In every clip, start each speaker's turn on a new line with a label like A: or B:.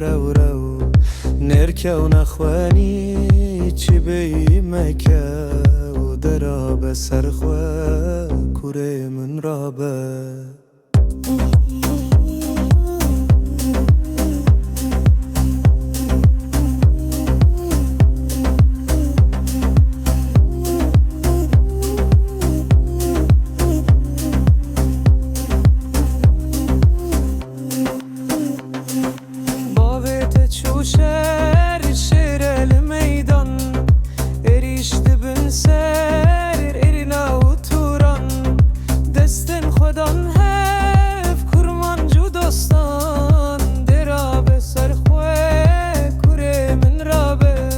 A: رو رو نرکه و نخوانی چی بی مکه و درا به سرخواه کوره من رابه شهر شهر الميدان اريشت بن سر ارنا و توران دستن خودان هف کرمان جو داستان درا به سرخوه کوره من رابه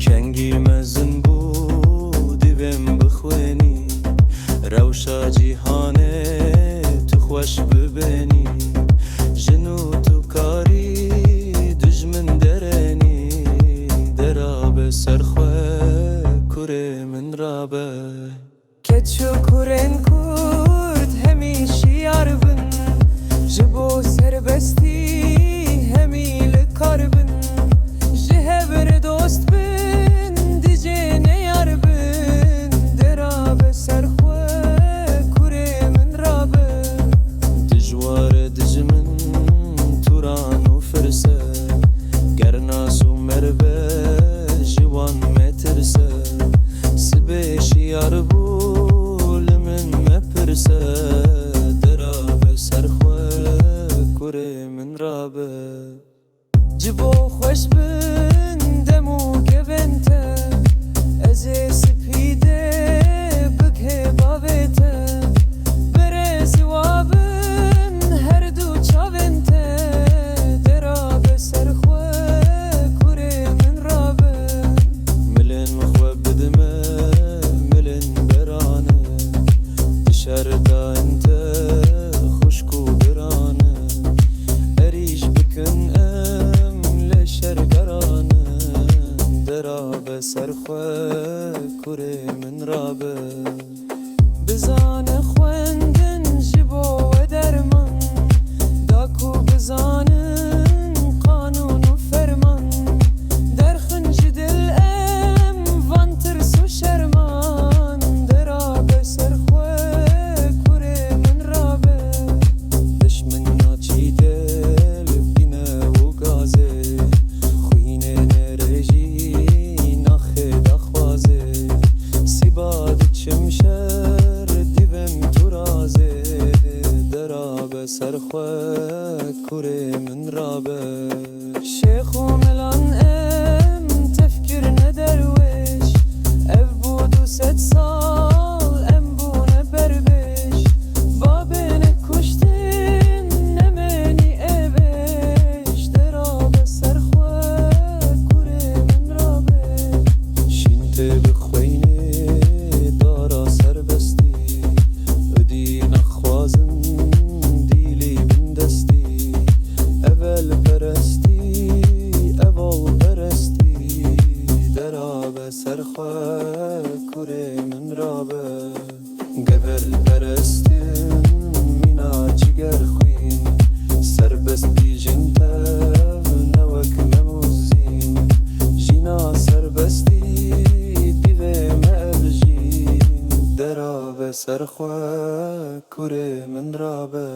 A: کنگی مزن بودی بم بخوینی روشا جیهانه تو خوش ببینی جنو تو کاری سرخواه کوره من رابه کچو کورن کورد همیشی یار بن جبو سربستی همیل کار بن جه بر دوست بن دیجه نیار بن درابه سرخواه کوره من رابه دجوار دجمن توران و فرسه گرناس و مربه جوان مترسه سبيش ياربول من مپرسه درابه سرخواه کوره من رابه جبو خوش بن دمو گونته از سپیده بگه باوته بره زوابن هر دو چاونته درابه سرخواه کوره من رابه شردا انت خشكو برانه اريش بكن ام لشرقرانه درابه سرخواه کوره من رابه بزانه خوندن جبو و درمان داكو بزانن قانون و فرمان در خنج دل ام وان ترس و شرمان درابه سرخواه شمشر دیوم تو رازه درابه سرخواه کوره من رابه شیخ و ملان ام تفکر ندروش او بودو 100 سال ام بونه بربش بابن کشتن نمانی اوش درابه سرخواه کوره من رابه شینته بخوینه سرخواه کوره من رابه قبل پرستن مینا جگر خوین سربستی جنتا نوک مموزین جینا سربستی دیوه مالجین درابه سرخواه کوره من رابه